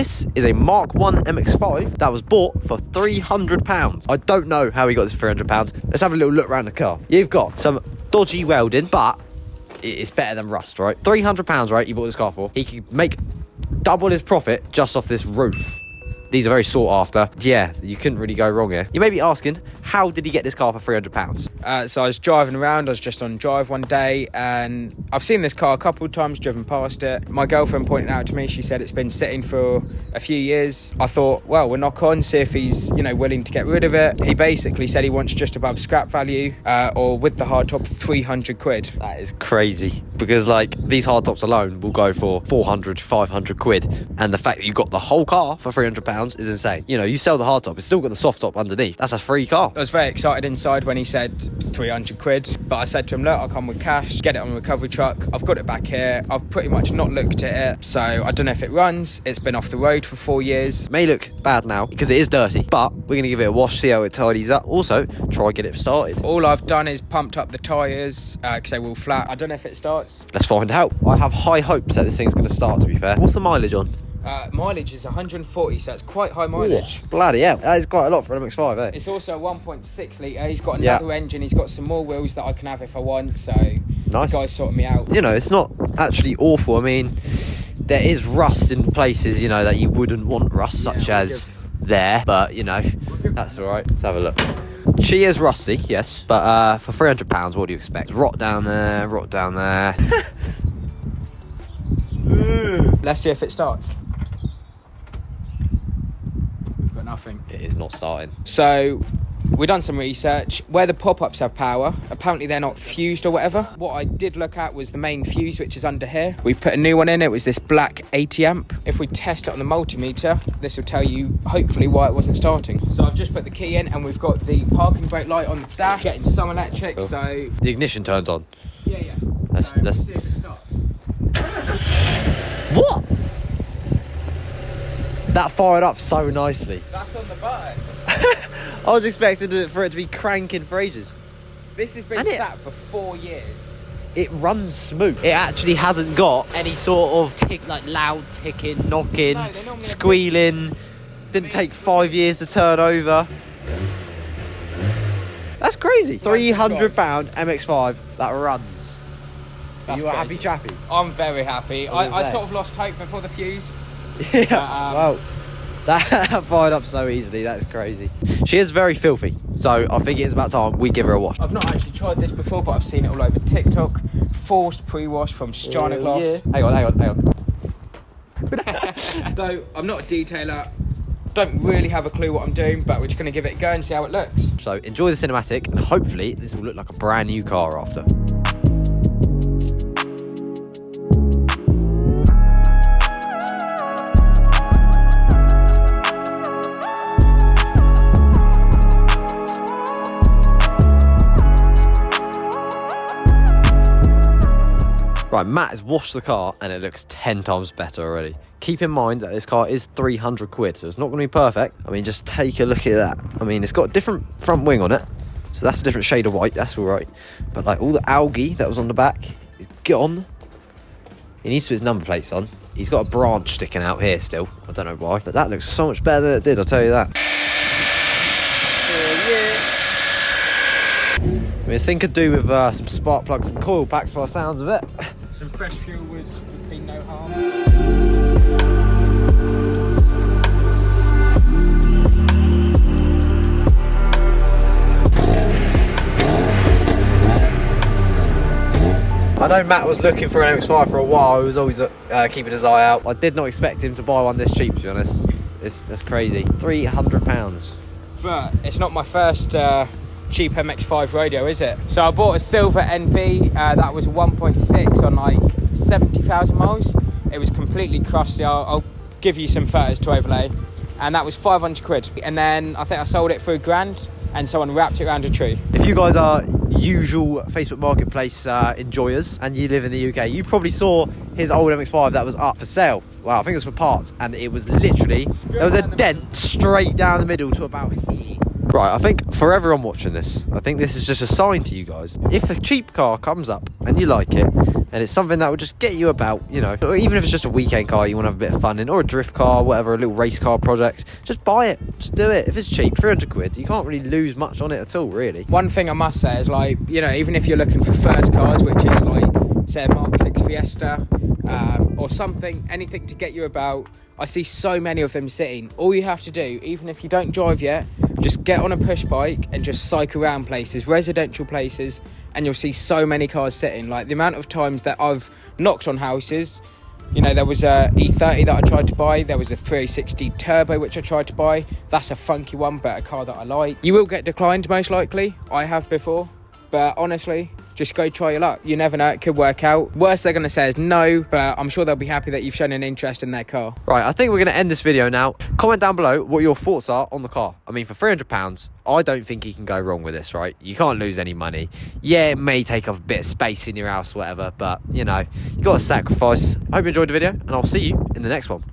This is a Mark 1 MX5 that was bought for £300. I don't know how he got this for £300. Let's have a little look around the car. You've got some dodgy welding, but it's better than rust, right? £300, right, he bought this car for. He could make double his profit just off this roof. These are very sought after. Yeah, you couldn't really go wrong here. You may be asking, how did he get this car for £300? So I was driving around, I was just on drive one day, and I've seen this car a couple of times, driven past it. My girlfriend pointed out to me, she said it's been sitting for a few years. I thought, well, we'll knock on, see if he's, you know, willing to get rid of it. He basically said he wants just above scrap value, or with the hard top, 300 quid. That is crazy, because like these hard tops alone will go for 400, 500 quid. And the fact that you got the whole car for £300 is insane. You know, you sell the hard top, it's still got the soft top underneath. That's a free car. I was very excited inside when he said 300 quid, but I said to him, look, I'll come with cash, get it on a recovery truck. I've got it back here. I've pretty much not looked at it, so I don't know if it runs. It's been off the road for 4 years. It may look bad now because it is dirty, but we're going to give it a wash, see how it tidies up. Also, try get it started. All I've done is pumped up the tyres because they were all flat. I don't know if it starts. Let's find out. I have high hopes that this thing's going to start, to be fair. What's the mileage on? Mileage is 140, so it's quite high mileage. Ooh, bloody hell, that is quite a lot for an MX5, eh? It's also a 1.6 litre. He's got another engine. He's got some more wheels that I can have if I want, so nice. The guy's sorting me out. You know, it's not actually awful. I mean, there is rust in places, you know, that you wouldn't want rust, such as there, but, you know, that's all right. Let's have a look. She is rusty, yes, but for £300, what do you expect? Rot down there, rot down there. Let's see if it starts. Nothing. It is not starting. So we've done some research. Where the pop-ups have power, apparently they're not fused or whatever. What I did look at was the main fuse, which is under here. We put a new one in. It was this black 80 amp. If we test it on the multimeter, this will tell you hopefully why it wasn't starting. So I've just put the key in, and we've got the parking brake light on the dash, getting some electric. Cool. So the ignition turns on. Yeah. Let's see if it starts. What? That fired up so nicely. That's on the button. I was expecting for it to be cranking for ages. This has been sat for 4 years. It runs smooth. It actually hasn't got any sort of tick, like loud ticking, knocking, squealing. Didn't take 5 years to turn over. That's crazy. £300 MX5 that runs. That's you a happy chappy? I'm very happy. I sort of lost hope before the fuse. Yeah, well, that fired up so easily. That's crazy. She is very filthy, so I think it's about time we give her a wash. I've not actually tried this before, but I've seen it all over TikTok. Forced pre-wash from China Glass. Yeah. Hang on. Though I'm not a detailer, don't really have a clue what I'm doing, but we're just going to give it a go and see how it looks. So enjoy the cinematic, and hopefully this will look like a brand new car after. Right, Matt has washed the car and it looks 10 times better already. Keep in mind that this car is 300 quid, so it's not going to be perfect. I mean, just take a look at that. I mean, it's got a different front wing on it, so that's a different shade of white, that's all right. But like all the algae that was on the back is gone. He needs to put his number plates on. He's got a branch sticking out here still. I don't know why, but that looks so much better than it did, I'll tell you that. I mean, this thing could do with some spark plugs and coil packs by the sounds of it. Some fresh fuel would be no harm. I know Matt was looking for an MX5 for a while. He was always keeping his eye out. I did not expect him to buy one this cheap, to be honest. That's crazy. £300. But it's not my first cheap MX5 radio, is it? So I bought a silver NB that was 1.6 on like 70,000 miles. It was completely crusty. I'll give you some photos to overlay, and that was 500 quid. And then I think I sold it for £1,000 and someone wrapped it around a tree. If you guys are usual Facebook Marketplace enjoyers and you live in the UK, you probably saw his old MX5 that was up for sale. Well, I think it was for parts, and it was literally, there was a dent straight down the middle to about here. Right, I think for everyone watching this, I think this is just a sign to you guys. If a cheap car comes up and you like it, and it's something that will just get you about, you know, or even if it's just a weekend car you want to have a bit of fun in, or a drift car, whatever, a little race car project, just buy it, just do it. If it's cheap, 300 quid, you can't really lose much on it at all, really. One thing I must say is, like, you know, even if you're looking for first cars, which is like, say, a Mark 6 Fiesta, or something, anything to get you about, I see so many of them sitting. All you have to do, even if you don't drive yet, just get on a push bike and just cycle around places, residential places, and you'll see so many cars sitting. Like, the amount of times that I've knocked on houses, you know, there was a E30 that I tried to buy, there was a 360 turbo which I tried to buy. That's a funky one, but a car that I like. You will get declined most likely, I have before, but honestly, just go try your luck. You never know, it could work out. Worst they're going to say is no, but I'm sure they'll be happy that you've shown an interest in their car. Right, I think we're going to end this video now. Comment down below what your thoughts are on the car. I mean, for £300, I don't think you can go wrong with this, right? You can't lose any money. Yeah, it may take up a bit of space in your house, whatever, but, you know, you got to sacrifice. I hope you enjoyed the video, and I'll see you in the next one.